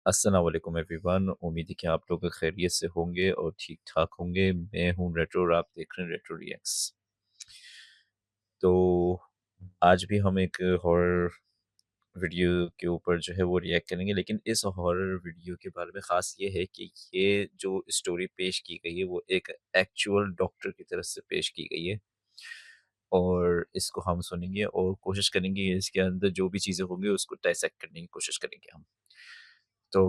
अस्सलाम वालेकुम एवरीवन। उम्मीद है कि आप लोग खैरियत से होंगे और ठीक-ठाक होंगे। मैं हूँ रेट्रो और आप देख रहे हैं रेट्रो रिएक्ट्स। तो आज भी हम एक हॉरर वीडियो के ऊपर जो है वो रिएक्ट करेंगे, लेकिन इस हॉरर वीडियो के बारे में ख़ास ये है कि ये जो स्टोरी पेश की गई है वो एक एक्चुअल डॉक्टर की तरफ से पेश की गई है और इसको हम सुनेंगे और कोशिश करेंगे इसके अंदर जो भी चीज़ें होंगी उसको डाइसेक्ट करने की कोशिश करेंगे हम। तो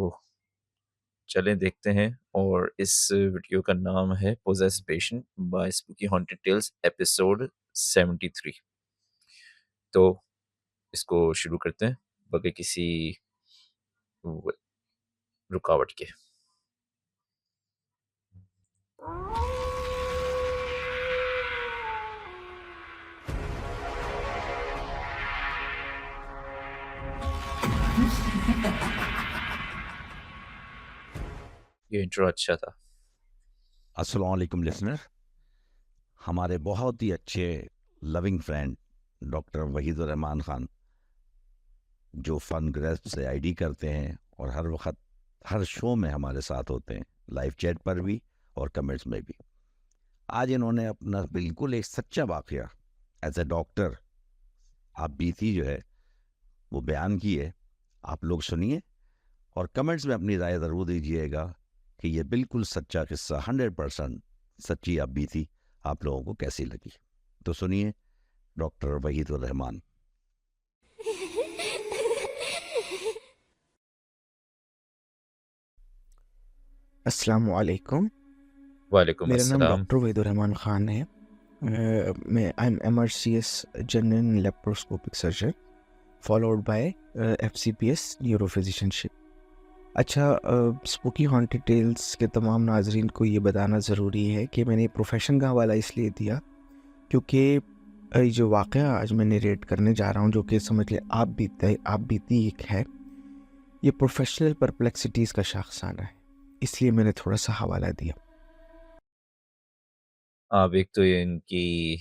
चलें देखते हैं और इस वीडियो का नाम है possessed patient by spooky haunted tales episode 73। तो इसको शुरू करते हैं बगैर किसी व- रुकावट के। ये इंट्रो अच्छा था। अस्सलाम वालेकुम लिसनर। हमारे बहुत ही अच्छे loving friend doctor Wahidur Rahman Khan जो फन ग्रेस्प से आईडी करते हैं और हर वक्त हर शो में हमारे साथ होते हैं, लाइव चैट पर भी और कमेंट्स में भी। आज इन्होंने अपना बिल्कुल एक सच्चा वाकया एज ए डॉक्टर आप बीती जो है वो बयान की है। आप लोग सुनिए और कमेंट्स में अपनी राय ज़रूर दीजिएगा कि ये बिल्कुल सच्चा किस्सा 100% सच्ची आप बीती आप लोगों को कैसी लगी। तो सुनिए डॉक्टर वहीदुर रहमान। अस्सलाम वालेकुम। वालेकुम मेरा नाम अस्सलाम। डॉक्टर वहीदुर रहमान ख़ान है। मैं I am MRCS general laparoscopic surgeon followed by FCPS neuro physicianship. अच्छा, स्पूकी हॉन्टेड टेल्स के तमाम नाजरीन को ये बताना ज़रूरी है कि मैंने प्रोफेशन का हवाला इसलिए दिया क्योंकि ये जो वाक़या आज मैं नरेट करने जा रहा हूँ, जो कि समझ लें आप बीती एक है, ये प्रोफेशनल परप्लेक्सिटीज़ का शाखसाना है, इसलिए मैंने थोड़ा सा हवाला दिया। आप एक तो ये इनकी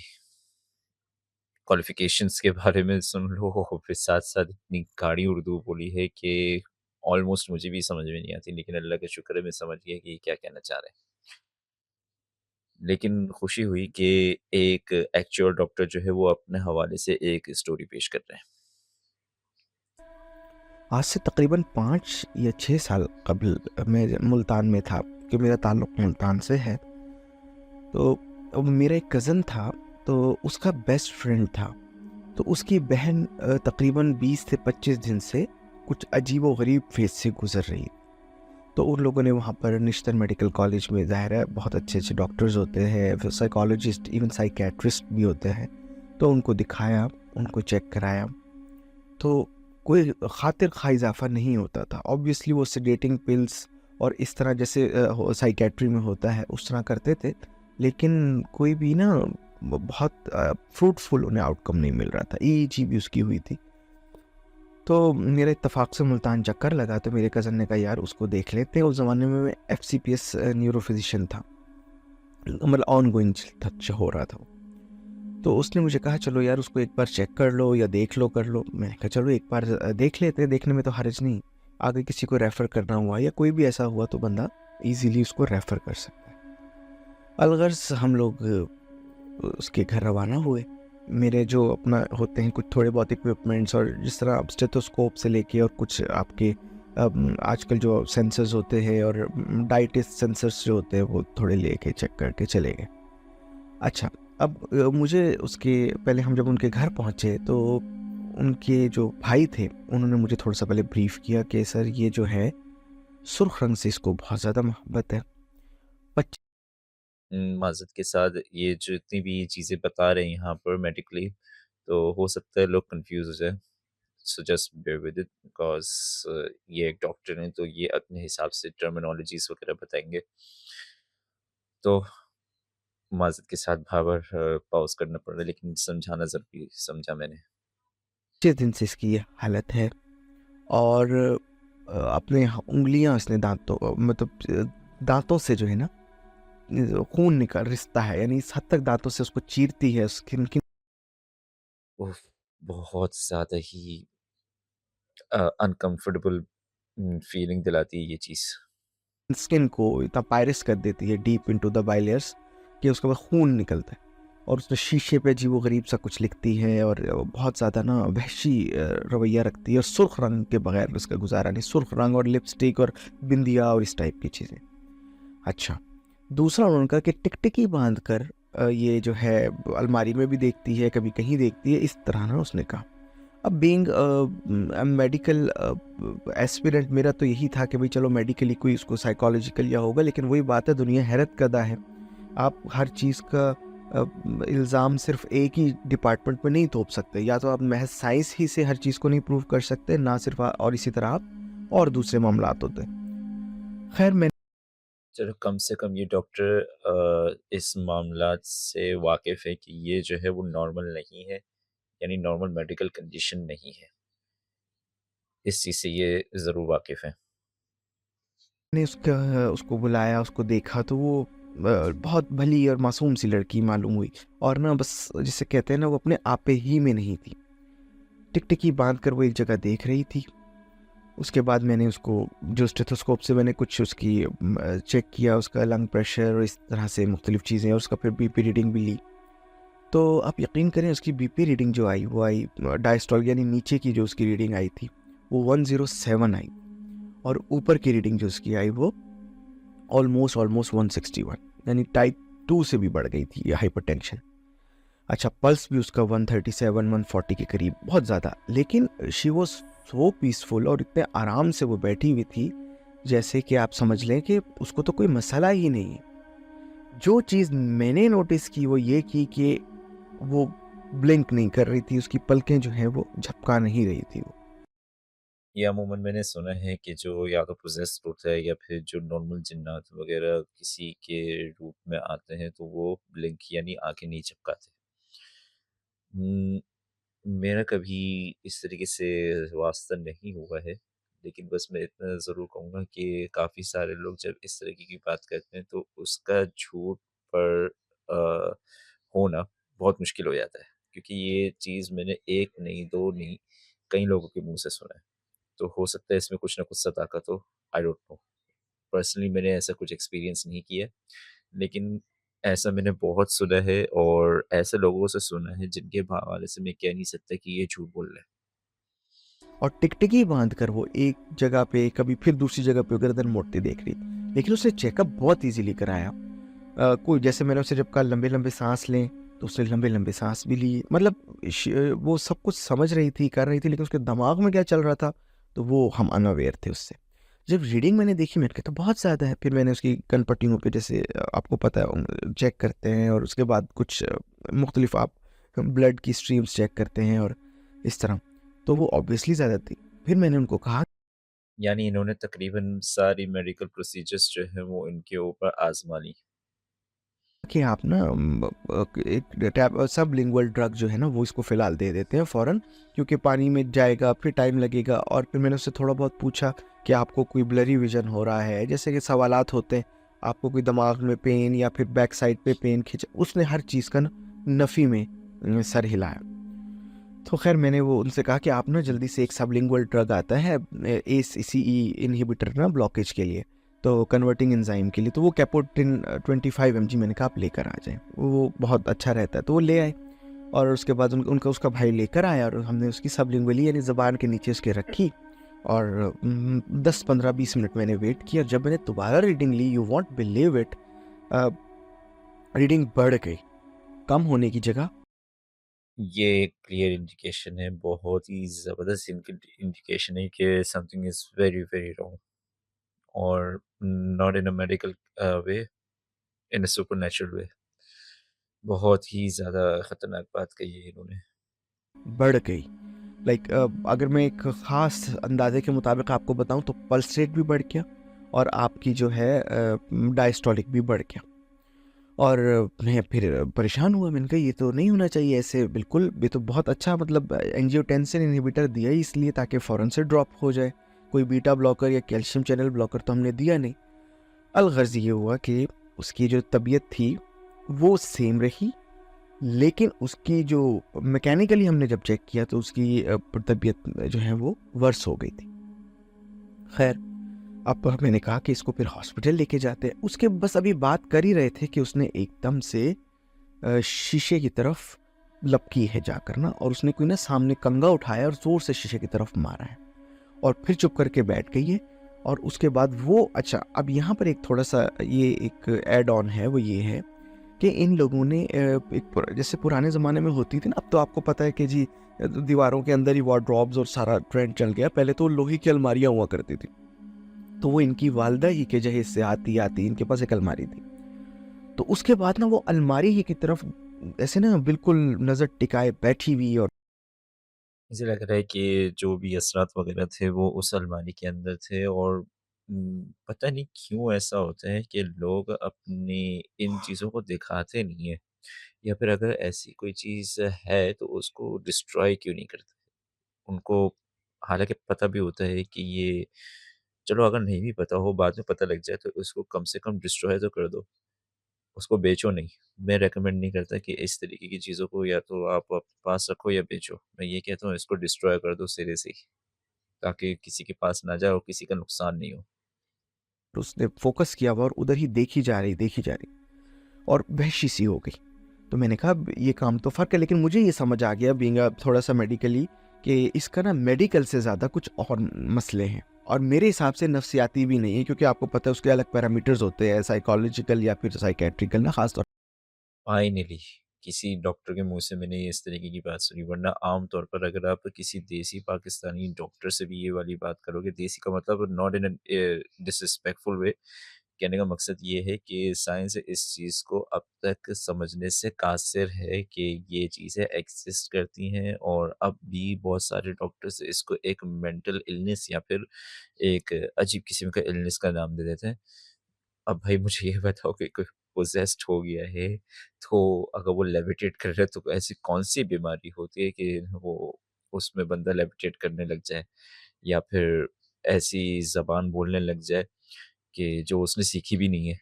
क्वालिफिकेशंस के बारे में सुन लो और फिर साथ साथ इतनी गाढ़ी उर्दू बोली है कि ऑलमोस्ट मुझे भी समझ में नहीं आती, लेकिन अल्लाह का शुक्र है मैं समझ गया कि ये क्या कहना चाह रहे हैं। लेकिन खुशी हुई कि एक एक्चुअल डॉक्टर जो है वो अपने हवाले से एक स्टोरी पेश कर रहे हैं। आज से तकरीबन 5 या 6 साल कबल मैं मुल्तान में था, कि मेरा ताल्लुक़ मुल्तान से है। तो मेरा एक कज़न था, तो उसका बेस्ट फ्रेंड था। तो उसकी बहन तकरीबन 20 से 25 दिन से कुछ अजीब व गरीब फ़ेज़ से गुज़र रही। तो उन लोगों ने वहाँ पर निश्तर मेडिकल कॉलेज में, ज़ाहिर है बहुत अच्छे-अच्छे डॉक्टर्स होते हैं, फिर साइकोलॉजिस्ट, इवन साइकियाट्रिस्ट भी होते हैं। तो उनको दिखाया, उनको चेक कराया, तो कोई खातिर खा इज़ाफ़ा नहीं होता था। ऑब्वियसली वो सेडेटिंग पिल्स और इस तरह जैसे साइकियाट्री में होता है उस तरह करते थे, लेकिन कोई भी ना बहुत फ्रूटफुल उन्हें आउटकम नहीं मिल रहा था। ईईजी भी उसकी हुई थी। तो मेरा इत्तेफ़ाक से मुल्तान चक्कर लगा, तो मेरे कज़न ने कहा यार उसको देख लेते हैं। उस ज़माने में मैं एफसीपीएस न्यूरो फिजिशियन था, मतलब ऑनगोइंग हो रहा था। तो उसने मुझे कहा चलो यार उसको एक बार चेक कर लो या देख लो कर लो। मैंने कहा चलो एक बार देख लेते हैं, देखने में तो हर्ज नहीं। आगे किसी को रेफ़र करना हुआ या कोई भी ऐसा हुआ तो बंदा ईज़िली उसको रेफ़र कर सकता है। अलगर्ज़ हम लोग उसके घर रवाना हुए। मेरे जो अपना होते हैं कुछ थोड़े बहुत इक्विपमेंट्स, और जिस तरह आप स्टेथोस्कोप से लेके और कुछ आपके आजकल जो सेंसर्स होते हैं और डाइटिस्ट सेंसर्स जो होते हैं वो थोड़े लेके चेक करके चले गए। अच्छा, अब मुझे उसके पहले हम जब उनके घर पहुँचे तो उनके जो भाई थे उन्होंने मुझे थोड़ा-सा पहले ब्रीफ़ किया कि सर ये जो है सुर्ख़ रंग से इसको बहुत ज़्यादा मोहब्बत है। पच माज़रत के साथ ये जो इतनी भी चीज़ें बता रहे हैं यहाँ पर मेडिकली, तो हो सकता है लोग कंफ्यूज हो जाए। So just bear with it because ये एक डॉक्टर हैं तो ये अपने हिसाब से टर्मिनोलॉजीज़ वगैरह बताएँगे। तो माज़रत के साथ बार-बार पॉज़ करना पड़ रहा है, लेकिन समझाना ज़रूरी समझा मैंने। 25 दिन से इसकी ये हालत है, और अपने उँगलियाँ इसने दाँतों से जो है ना खून रिसता है, यानी इस हद तक दाँतों से उसको चीरती है, स्किन की उफ़! बहुत ज़्यादा ही अनकम्फ़र्टेबल फीलिंग दिलाती है ये चीज़। स्किन को इतना पायरस कर देती है डीप इनटू द बाइलियर्स कि उसके बाद खून निकलता है। और उसने शीशे पे अजीबो-गरीब सा कुछ लिखती है और बहुत ज़्यादा ना वहशी रवैया रखती है और सुर्ख रंग के बगैर उसका गुजारा नहीं। सुर्ख रंग और लिपस्टिक और बिंदिया और इस टाइप की चीज़ें। अच्छा, दूसरा उन्होंने कहा कि टिकटिकी बांध कर ये जो है अलमारी में भी देखती है, कभी कहीं देखती है, इस तरह ना उसने कहा। अब बीइंग मेडिकल एस्पिरेंट मेरा तो यही था कि भाई चलो मेडिकली कोई उसको साइकोलॉजिकल या होगा, लेकिन वही बात है, दुनिया हैरत क़दा है। आप हर चीज़ का इल्ज़ाम सिर्फ एक ही डिपार्टमेंट में नहीं थोप सकते। या तो आप महज साइंस ही से हर चीज़ को नहीं प्रूव कर सकते, ना सिर्फ और इसी तरह आप और दूसरे मामलात होते हैं। खैर मैं चलो कम से कम ये डॉक्टर इस मामलात से वाकिफ़ है कि ये जो है वो नॉर्मल नहीं है, यानी नॉर्मल मेडिकल कंडीशन नहीं है। इस चीज़ से ये ज़रूर वाकिफ़ हैं। ने उसको बुलाया, उसको देखा तो वो बहुत भली और मासूम सी लड़की मालूम हुई और ना बस जिसे कहते हैं ना वो अपने आपे ही में नहीं थी। टिकटिकी बांध कर वो एक जगह देख रही थी। उसके बाद मैंने उसको जो स्टेथोस्कोप से मैंने कुछ उसकी चेक किया, उसका लंग प्रेशर और इस तरह से मुख्तलिफ चीज़ें, और उसका फिर बीपी रीडिंग भी ली। तो आप यकीन करें उसकी बीपी रीडिंग जो आई वो आई डायस्टोल यानी नीचे की जो उसकी रीडिंग आई थी वो 107 आई, और ऊपर की रीडिंग जो उसकी आई वो ऑलमोस्ट 161, यानी टाइप 2 से भी बढ़ गई थी ये हाइपरटेंशन। अच्छा, पल्स भी उसका 137 140 के करीब, बहुत ज़्यादा, लेकिन शी वॉज सो पीसफुल और इतने आराम से वो बैठी हुई थी जैसे कि आप समझ लें कि उसको तो कोई मसला ही नहीं है। जो चीज़ मैंने नोटिस की वो ये की कि वो ब्लिंक नहीं कर रही थी, उसकी पलकें जो हैं वो झपका नहीं रही थी वो। ये अमूमन मैंने सुना है कि जो या तो पोजेस्ड होता है या फिर जो नॉर्मल जिन्नात वगैरह किसी के रूप में आते हैं तो वो ब्लिंक यानी आंखें नहीं झपकाते। हम्म, मेरा कभी इस तरीके से वास्ता नहीं हुआ है, लेकिन बस मैं इतना ज़रूर कहूँगा कि काफ़ी सारे लोग जब इस तरीके की बात करते हैं तो उसका झूठ पर अ, होना बहुत मुश्किल हो जाता है, क्योंकि ये चीज़ मैंने एक नहीं, दो नहीं, कई लोगों के मुँह से सुना है। तो हो सकता है इसमें कुछ ना कुछ सदाकत हो, आई डोंट नो। पर्सनली मैंने ऐसा कुछ एक्सपीरियंस नहीं किया, लेकिन ऐसा मैंने बहुत सुना है और ऐसे लोगों से सुना है जिनके हवाले से मैं कह नहीं सकता कि ये झूठ बोल रहे हैं। और टिकटिकी बांध कर वो एक जगह पे कभी फिर दूसरी जगह पे गर्दन मोड़ती देख रही, लेकिन उसने चेकअप बहुत इजीली कराया। कोई जैसे मैंने उसे जब कहा लंबे लंबे सांस लें तो उसने लंबे लंबे सांस भी लिए, मतलब वो सब कुछ समझ रही थी, कर रही थी, लेकिन उसके दिमाग में क्या चल रहा था तो वो हम अनअवेयर थे उससे। जब रीडिंग मैंने देखी मैंने कहा तो बहुत ज़्यादा है। फिर मैंने उसकी कन पट्टियों पे जैसे आपको पता है चेक करते हैं, और उसके बाद कुछ मुख्तलिफ आप ब्लड की स्ट्रीम्स चेक करते हैं और इस तरह, तो वो ऑब्वियसली ज़्यादा थी। फिर मैंने उनको कहा यानी इन्होंने तकरीबन सारी मेडिकल प्रोसीजर्स जो हैं वो इनके ऊपर आज़मा ली। कि आप ना एक टैब सबलिंगुअल ड्रग जो है ना वो इसको फ़िलहाल दे देते हैं फ़ौरन, क्योंकि पानी में जाएगा फिर टाइम लगेगा। और फिर मैंने उससे थोड़ा बहुत पूछा कि आपको कोई ब्लरी विज़न हो रहा है, जैसे कि सवालात होते हैं, आपको कोई दिमाग में पेन या फिर बैक साइड पे पेन खिंच, उसने हर चीज़ का ना नफ़ी में सर हिलाया। तो खैर मैंने वो उनसे कहा कि आप ना जल्दी से एक सबलिंगुअल ड्रग आता है ACE इनहिबिटर ना ब्लॉकेज के लिए, तो कन्वर्टिंग एंजाइम के लिए, तो वो कैपोटिन 25 mg मैंने कहा आप लेकर आ जाएं, वो बहुत अच्छा रहता है। तो वो ले आए और उसके बाद उनका उसका भाई लेकर आया और हमने उसकी सबलिंगुअली यानी ज़बान के नीचे उसके रखी और 10-15-20 मिनट मैंने वेट किया। जब मैंने दोबारा रीडिंग ली, you won't believe it, reading बढ़ गई, कम होने की जगह। ये एक क्लियर इंडिकेशन है, बहुत ही ज़बरदस्त इंडिकेशन है कि something is very very wrong, और not in a medical way, in a supernatural way. बहुत ही ज़्यादा ख़तरनाक बात कही है इन्होंने। बढ़ गई। लाइक अगर मैं एक ख़ास अंदाजे के मुताबिक आपको बताऊं तो पल्स रेट भी बढ़ गया और आपकी जो है डायस्टोलिक भी बढ़ गया। और मैं फिर परेशान हुआ, मैंने कहा ये तो नहीं होना चाहिए ऐसे, बिल्कुल ये तो बहुत अच्छा, मतलब एंजियोटेंसिन इनहिबिटर दिया ही इसलिए ताकि फ़ौरन से ड्रॉप हो जाए, कोई बीटा ब्लॉकर या कैल्शियम चैनल ब्लॉकर तो हमने दिया नहीं। अलगर्ज ये हुआ कि उसकी जो तबीयत थी वो सेम रही, लेकिन उसकी जो मैकेनिकली हमने जब चेक किया तो उसकी तबीयत जो है वो वर्स हो गई थी। खैर, अब मैंने कहा कि इसको फिर हॉस्पिटल लेके जाते हैं। उसके बस अभी बात कर ही रहे थे कि उसने एकदम से शीशे की तरफ लपकी है जाकर ना, और उसने कोई ना सामने कंगा उठाया और ज़ोर से शीशे की तरफ मारा है, और फिर चुप करके बैठ गई है। और उसके बाद वो, अच्छा, अब यहाँ पर एक थोड़ा-सा ये एक ऐड ऑन है, वो ये है कि इन लोगों ने जैसे पुराने ज़माने में होती थी ना, अब तो आपको पता है कि जी दीवारों के अंदर ही वार्डरोब्स और सारा ट्रेंड चल गया। पहले तो लोहे की अलमारियाँ हुआ करती थी। तो वो इनकी वालदा ही के जहेज़ से आती-आती इनके पास एक अलमारी थी। तो उसके बाद ना वो अलमारी ही की तरफ ऐसे ना बिल्कुल नज़र टिकाए बैठी हुई, और मुझे लग रहा है कि जो भी असरात वगैरह थे वो उस अलमारी के अंदर थे और पता नहीं क्यों ऐसा होता है कि लोग अपनी इन चीज़ों को दिखाते नहीं हैं या फिर अगर ऐसी कोई चीज़ है तो उसको डिस्ट्रॉय क्यों नहीं करते? उनको हालाँकि पता भी होता है कि ये चलो अगर नहीं भी पता हो बाद में पता लग जाए तो उसको कम से कम डिस्ट्रॉय तो कर दो, उसको बेचो नहीं। मैं रिकमेंड नहीं करता कि इस तरीके की चीज़ों को या तो आप अपने पास रखो या बेचो। मैं ये कहता हूँ इसको डिस्ट्रॉय कर दो सिरे से ही, ताकि किसी के पास ना जाए और किसी का नुकसान नहीं हो। उसने फ़ोकस किया हुआ और उधर ही देखी जा रही, और वहशी सी हो गई। तो मैंने कहा अब ये काम तो फ़र्क है, लेकिन मुझे ये समझ आ गया बीइंग थोड़ा-सा मेडिकली, कि इसका ना मेडिकल से ज़्यादा कुछ और मसले हैं, और मेरे हिसाब से नफ्सियाती भी नहीं है, क्योंकि आपको पता है उसके अलग पैरामीटर्स होते हैं, साइकोलॉजिकल या फिर साइकियाट्रिकल ना, ख़ास तौर। फाइनली किसी डॉक्टर के मुँह से मैंने इस तरीके की बात सुनी, वरना आम तौर पर अगर आप किसी देसी पाकिस्तानी डॉक्टर से भी ये वाली बात करोगे, देसी का मतलब नॉट इन डिसरिस्पेक्टफुल वे, कहने का मकसद ये है कि साइंस इस चीज़ को अब तक समझने से कासिर है कि ये चीज़ें एग्ज़िस्ट करती हैं और अब भी बहुत सारे डॉक्टर्स इसको एक मेंटल इलनेस या फिर एक अजीब किस्म का इलनेस का नाम दे देते हैं। अब भाई मुझे ये बताओ कि कोई पोजेस्ड हो गया है, तो अगर वो लेविटेट कर रहा है तो ऐसी कौन-सी बीमारी होती है कि वो उसमें बंदा लेविटेट करने लग जाए या फिर ऐसी ज़बान बोलने लग जाए कि जो उसने सीखी भी नहीं है,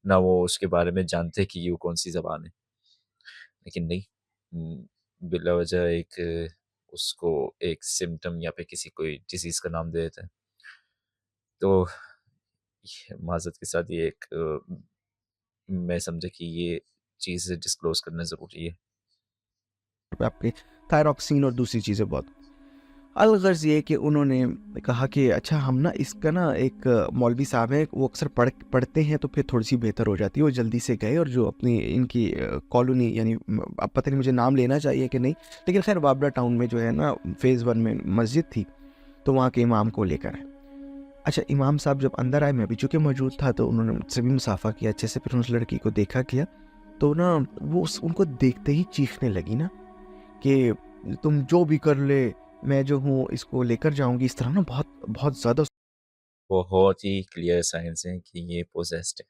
ना वो उसके बारे में जानते कि ये वो कौन-सी ज़बान है। लेकिन नहीं बिला वजह एक उसको एक सिम्पटम या फिर किसी कोई डिज़ीज़ का नाम दे देते हैं। तो ये माज़रत के साथ ये एक मैं समझा कि ये चीज़ डिस्क्लोज़ करना ज़रूरी है। पे आपके थायरॉक्सिन और दूसरी चीज़ें बहुत। अलगर्ज़ ये कि उन्होंने कहा कि अच्छा, हम ना इसका ना एक मौलवी साहब हैं, वो अक्सर पढ़ते हैं तो फिर थोड़ी-सी बेहतर हो जाती है। वो जल्दी से गए, और जो अपनी इनकी कॉलोनी, यानी अब पता नहीं मुझे नाम लेना चाहिए कि नहीं, लेकिन ख़ैर बाबरा टाउन में जो है ना फ़ेज़ 1 में मस्जिद थी, तो वहाँ के इमाम को लेकर आए। अच्छा, इमाम साहब जब अंदर आए, मैं भी चूँकि मौजूद था, तो उन्होंने मुझसे भी मुसाफ़ा किया अच्छे से, फिर उस लड़की को देखा किया, तो ना वो उनको देखते ही चीखने लगी ना कि तुम जो भी कर ले, मैं जो हूँ इसको लेकर जाऊँगी, इस तरह ना बहुत बहुत ज़्यादा बहुत ही क्लियर साइंस हैं कि ये पोसेस्ड है।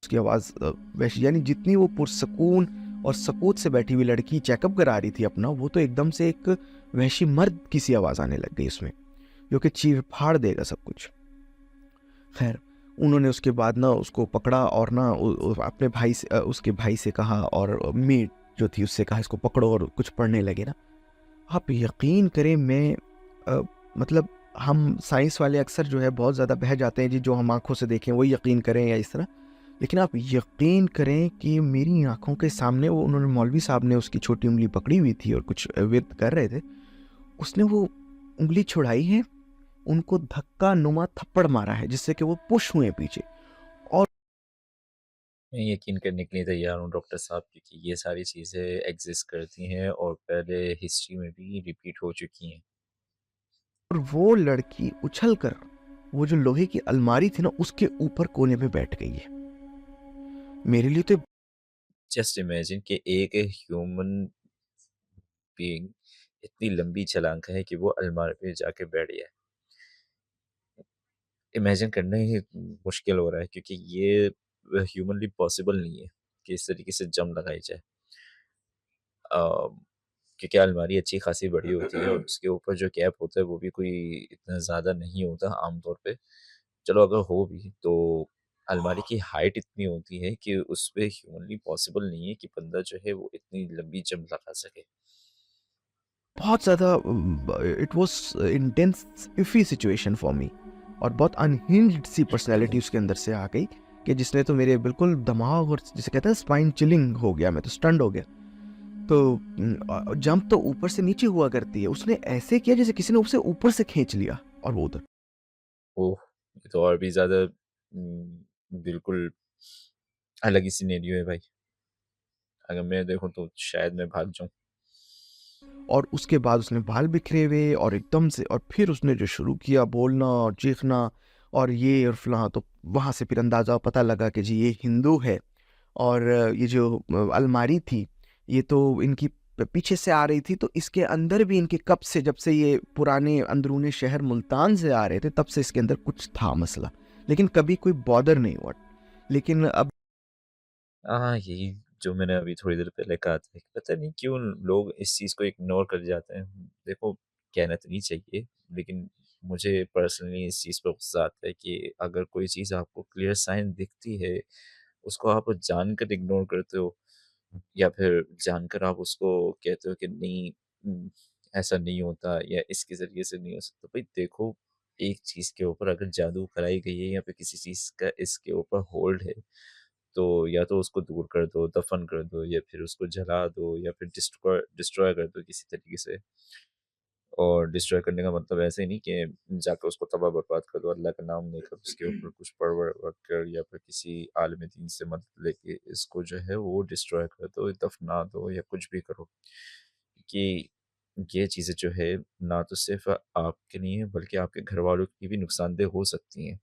उसकी आवाज़ वैसी, यानी जितनी वो पुरसकून और सकूत से बैठी हुई लड़की चेकअप करा रही थी अपना, वो तो एकदम से एक वहशी मर्द की सी आवाज़ आने लग गई उसमें, जो कि चीर-फाड़ देगा सब कुछ। खैर, उन्होंने उसके बाद ना उसको पकड़ा और ना अपने भाई से उसके भाई से कहा, और मेड जो थी उससे कहा इसको पकड़ो, और कुछ पढ़ने लगे ना। आप यकीन करें, मैं अ, मतलब हम साइंस वाले अक्सर जो है बहुत ज़्यादा बह जाते हैं जी, जो हम आँखों से देखें वही यकीन करें या इस तरह। लेकिन आप यकीन करें कि मेरी आँखों के सामने वो उन्होंने, मौलवी साहब ने उसकी छोटी उँगली पकड़ी हुई थी और कुछ विर्द कर रहे थे। उसने वो उँगली छुड़ाई है, उनको धक्का नुमा थप्पड़ मारा है, जिससे कि वो पुश हुए पीछे। और मैं यकीन करने के लिए तैयार हूँ डॉक्टर साहब क्योंकि ये सारी चीज़ें एग्ज़िस्ट करती हैं और पहले हिस्ट्री में भी रिपीट हो चुकी हैं। वो लड़की उछल कर वो जो लोहे की अलमारी थी ना, उसके ऊपर कोने पे बैठ गई है। मेरे लिए तो जस्ट इमेजिन कि एक ह्यूमन बीइंग इतनी लंबी छलांग है कि वो अलमारी पे जाके बैठ गया है। इमेजिन करना ही मुश्किल हो रहा है क्योंकि ये ह्यूमनली पॉसिबल नहीं है कि इस तरीके से जंप लगाई जाए। अ, क्योंकि अलमारी अच्छी खासी बड़ी होती है और उसके ऊपर जो गैप होता है वो भी कोई इतना ज़्यादा नहीं होता आम तौर पे। चलो अगर हो भी तो अलमारी की हाइट इतनी होती है कि उसपे ह्यूमनली पॉसिबल नहीं है कि बंदा जो है वो इतनी लंबी जंप लगा सके। बहुत ज़्यादा it was intense iffy situation for me, और बहुत अनहिंज्ड सी पर्सनैलिटी उसके अंदर से आ गई कि जिसने तो मेरे बिल्कुल दिमाग और जिसे कहते हैं स्पाइन चिलिंग हो गया, मैं तो स्टन्ड हो गया। तो जंप तो ऊपर से नीचे हुआ करती है, उसने ऐसे किया जैसे किसी ने उसे ऊपर से खींच लिया और वो उधर। ओह! ये तो और भी ज़्यादा बिल्कुल अलग ही सिनेरियो है भाई। अगर मैं देखूँ तो शायद मैं भाग जाऊँ। और उसके बाद उसने बाल बिखरे हुए और एकदम से, और फिर उसने जो शुरू किया बोलना और चीखना और ये और फलां, तो वहाँ से फिर अंदाज़ा पता लगा कि जी ये हिंदू है। और ये जो अलमारी थी, ये तो इनकी पीछे से आ रही थी, तो इसके अंदर भी इनके कब से, जब से ये पुराने अंदरूनी शहर मुल्तान से आ रहे थे, तब से इसके अंदर कुछ था मसला, लेकिन कभी कोई बॉदर नहीं हुआ। लेकिन अब हाँ, यही जो मैंने अभी थोड़ी देर पहले कहा था कि पता नहीं क्यों लोग इस चीज़ को इग्नोर कर जाते हैं। देखो, कहना तो नहीं चाहिए, लेकिन मुझे पर्सनली इस चीज़ पे गुस्सा आता है कि अगर कोई चीज़ आपको क्लियर साइन दिखती है, उसको आप जानकर इग्नोर करते हो या फिर जानकर आप उसको कहते हो कि नहीं, ऐसा नहीं होता या इसके ज़रिए से नहीं हो सकता। भाई देखो, एक चीज़ के ऊपर अगर जादू कराई गई है या फिर किसी चीज़ का इसके ऊपर होल्ड है, तो या तो उसको दूर कर दो, दफ़न कर दो या फिर उसको जला दो या फिर डिस्ट्रॉय डिस्ट्रॉय कर दो किसी तरीके से। और डिस्ट्रॉय करने का मतलब ऐसे ही नहीं कि जाके उसको तबाह-बर्बाद कर दो, अल्लाह का नाम लेकर उसके ऊपर कुछ पढ़-वढ़ रख कर या फिर किसी आलिम दीन से मदद लेके इसको जो है वो डिस्ट्रॉय कर दो, दफ़ना दो या कुछ भी करो। कि ये चीज़ें जो है ना तो सिर्फ़ आपके नहीं है बल्कि आपके घरवालों की भी नुकसानदेह हो सकती हैं।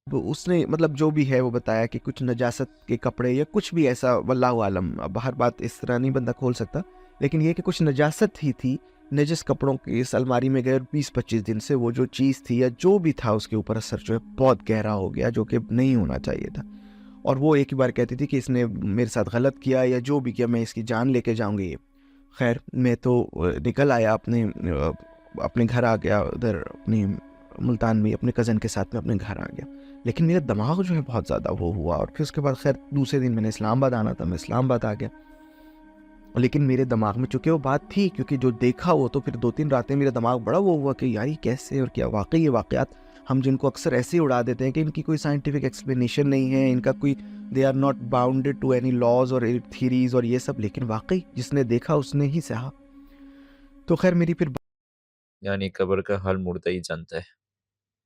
उसने मतलब जो भी है वो बताया कि कुछ नजासत के कपड़े या कुछ भी ऐसा, वल्लाहु आलम, अब हर बात इस तरह नहीं बंदा खोल सकता, लेकिन ये कि कुछ नजासत ही थी, नजस कपड़ों की इस अलमारी में गए, और 20-25 दिन से वो जो चीज़ थी या जो भी था उसके ऊपर असर जो है बहुत गहरा हो गया, जो कि नहीं होना चाहिए था। और वो एक ही बार कहती थी कि इसने मेरे साथ गलत किया या जो भी किया, मैं इसकी जान लेके जाऊंगी ये। खैर मैं तो निकल आया अपने घर आ गया, उधर अपनी मुल्तान में अपने कज़न के साथ में अपने घर आ गया। लेकिन मेरा दिमाग जो है बहुत ज़्यादा वो हुआ, और फिर उसके बाद खैर दूसरे दिन मैंने इस्लामाबाद आना था, मैं इस्लामाबाद आ गया। लेकिन मेरे दिमाग में चूंकि वो बात थी, क्योंकि जो देखा वो, तो फिर 2-3 रातें मेरा दिमाग बड़ा वो हुआ कि यार ये कैसे और क्या, वाकई ये वाकयात हम जिनको अक्सर ऐसे ही उड़ा देते हैं कि इनकी कोई साइंटिफिक एक्सप्लेनेशन नहीं है, इनका कोई, they are not bounded to any laws और थीरीज और ये सब, लेकिन वाकई जिसने देखा उसने ही सहा। तो खैर मेरी फिर यानी कब्र का हाल मुर्दा ही जानता है।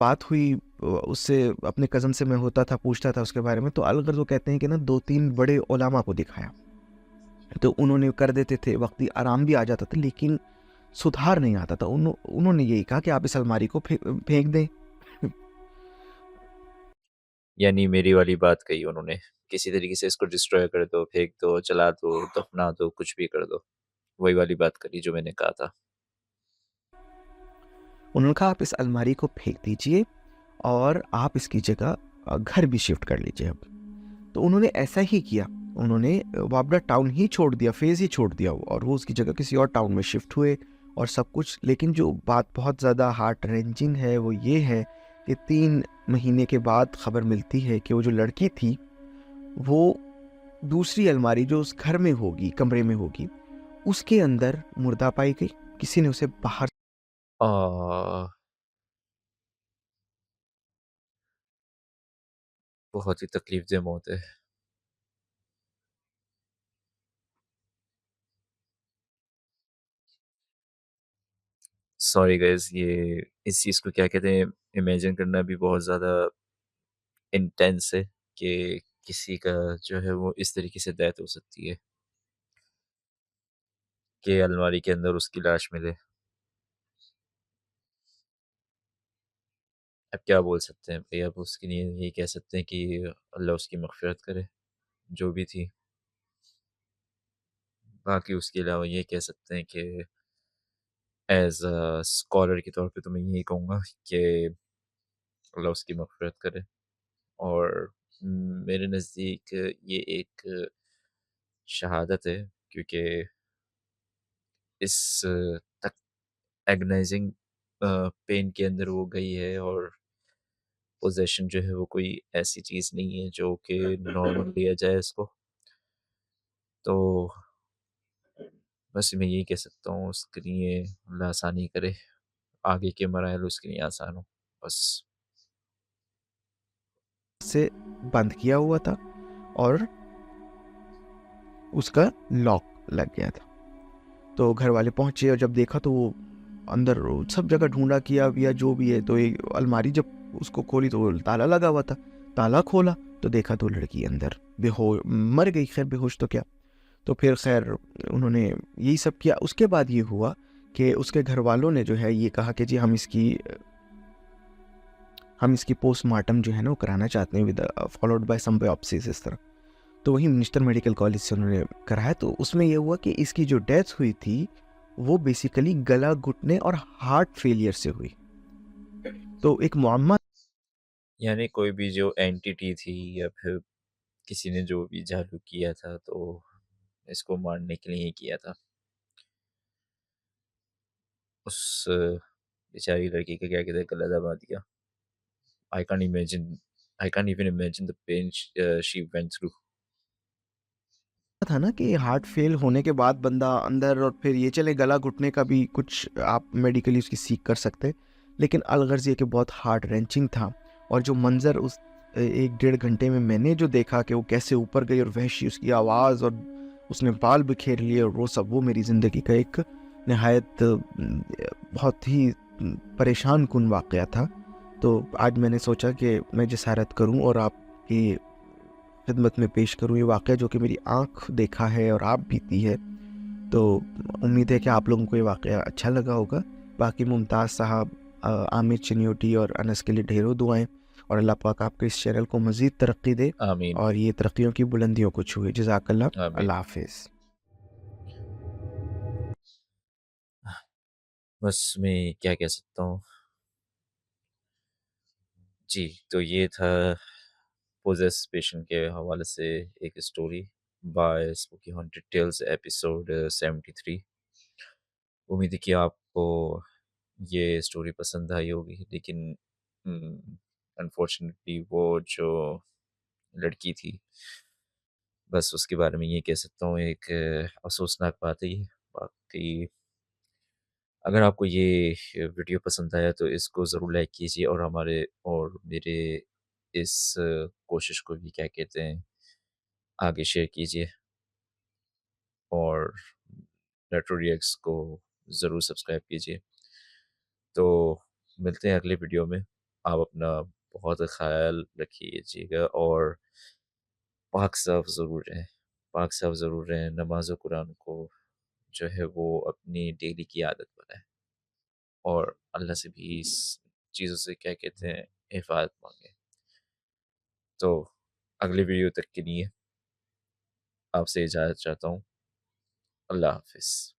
बात हुई उससे, अपने कज़न से मैं होता था, पूछता था उसके बारे में, तो अलगर वो कहते हैं कि ना 2-3 बड़े उलामा को दिखाया, तो उन्होंने कर देते थे, वक्ती आराम भी आ जाता था, लेकिन सुधार नहीं आता था। उन्होंने यही कहा कि आप इस अलमारी को फेंक दें। यानी मेरी वाली बात कही उन्होंने, किसी तरीके से इसको डिस्ट्रॉय कर दो, फेंक दो, जला दो, दफना दो, कुछ भी कर दो। वही वाली बात करी जो मैंने कहा था। उन्होंने कहा आप इस अलमारी को फेंक दीजिए और आप इसकी जगह घर भी शिफ्ट कर लीजिए अब। तो उन्होंने ऐसा ही किया, उन्होंने वाबड़ा टाउन ही छोड़ दिया, फेज़ ही छोड़ दिया, और वो उसकी जगह किसी और टाउन में शिफ्ट हुए और सब कुछ। लेकिन जो बात बहुत ज़्यादा हार्ट रेंचिंग है वो ये है कि 3 महीने के बाद खबर मिलती है कि वो जो लड़की थी, वो दूसरी अलमारी जो उस घर में होगी, कमरे में होगी, उसके अंदर मुर्दा पाई गई। किसी ने उसे बाहर आह! बहुत ही तकलीफ़देह मौत है। सॉरी गाइज़, ये इस चीज़ को क्या कहते हैं, इमेजिन करना भी बहुत ज़्यादा इंटेंस है कि किसी का जो है वो इस तरीके से डेथ हो सकती है कि अलमारी के अंदर उसकी लाश मिले। अब क्या बोल सकते हैं भई, अब उसके लिए यही कह सकते हैं कि अल्लाह उसकी मग़फ़िरत करे, जो भी थी। बाकी उसके अलावा ये कह सकते हैं कि एज़ अ स्कॉलर के तौर पे तो मैं यही कहूँगा कि अल्लाह उसकी मग़फ़िरत करे। और मेरे नज़दीक ये एक शहादत है, क्योंकि इस तक एगनाइज़िंग पेन के अंदर वो गई है और पोज़ेशन जो है वो कोई ऐसी चीज़ नहीं है जो कि नॉर्मल लिया जाए इसको। तो बस मैं यही कह सकता हूँ उसके लिए अल्लाह आसानी करे, आगे के मराहिल उसके लिए आसान हो, बस। से बंद किया हुआ था और उसका लॉक लग गया था। तो घर वाले पहुँचे और जब देखा तो वो अंदर सब जगह ढूँढा किया या जो भी है, तो एक अलमारी जब उसको खोली तो वो ताला लगा हुआ था। ताला खोला तो देखा तो लड़की अंदर मर गई, खैर बेहोश तो क्या। तो फिर खैर उन्होंने यही सब किया। उसके बाद ये हुआ कि उसके घर वालों ने जो है ये कहा कि जी हम इसकी पोस्टमार्टम जो है ना वो कराना चाहते हैं with followed by some biopsies इस तरह। तो वही मिनिस्टर मेडिकल कॉलेज से उन्होंने कराया। तो उसमें ये हुआ कि इसकी जो डेथ हुई थी वो बेसिकली गला घुटने और हार्ट फेलियर से हुई। तो एक मुअम्मा यानी कोई भी जो एंटिटी थी या फिर किसी ने जो भी जादू किया था तो इसको मारने के लिए ही किया था। उस बेचारी लड़की का क्या कहते हैं गला दबा दिया। I can't imagine I can't even imagine the pain she went through. था ना कि हार्ट फेल होने के बाद बंदा अंदर, और फिर ये चले गला घुटने का भी कुछ आप मेडिकली उसकी सीख कर सकते, लेकिन अलगर्ज ये कि बहुत हार्ट रेंचिंग था। और जो मंजर उस 1-1.5 घंटे में मैंने जो देखा कि वो कैसे ऊपर गई और वहशी उसकी आवाज़ और उसने बाल बिखेर लिए और वो सब, वो मेरी ज़िंदगी का एक नहायत बहुत ही परेशान कुन वाक़या था। तो आज मैंने सोचा कि मैं जसारत करूं और आपकी खिदमत में पेश करूं ये वाक़या जो कि मेरी आँख देखा है और आप बीती है। तो उम्मीद है कि आप लोगों को ये वाक़या अच्छा लगा होगा। बाकी मुमताज़ साहब, आमिर चिन्योटी और अनस के लिए ढेरों दुआएँ, और अल्लाह पाक आपके इस चैनल को मज़ीद तरक्की दे आमीन, और ये तरक्कियों की बुलंदियों को छुए। जज़ाकल्लाह। आमीन। अल्लाह हाफ़िज़। बस मैं क्या कह सकता हूँ? जी, तो ये था पोजेस पेशेंट के हवाले से एक story by spooky haunted tales episode 73। उम्मीद है कि आपको ये स्टोरी पसंद आई होगी, लेकिन अनफॉर्चुनेटली वो जो लड़की थी, बस उसके बारे में ये कह सकता हूँ एक अफ़सोसनाक बात है ये। बाकी अगर आपको ये वीडियो पसंद आया तो इसको ज़रूर लाइक कीजिए और हमारे और मेरे इस कोशिश को भी क्या कहते हैं आगे शेयर कीजिए और रेट्रो रिएक्ट्स को ज़रूर सब्सक्राइब कीजिए। तो मिलते हैं अगले वीडियो में। आप अपना बहुत ख़याल रखिएगा और पाक साफ़ ज़रूर रहें, पाक साफ़ ज़रूर रहें। नमाज़ कुरान को जो है वो अपनी डेली की आदत बनाएँ और अल्लाह से भी इस चीज़ों से क्या कहते हैं हिफ़ाज़त माँगे। तो अगले वीडियो तक के लिए आपसे इजाज़त चाहता हूँ। अल्लाह हाफ़िज़।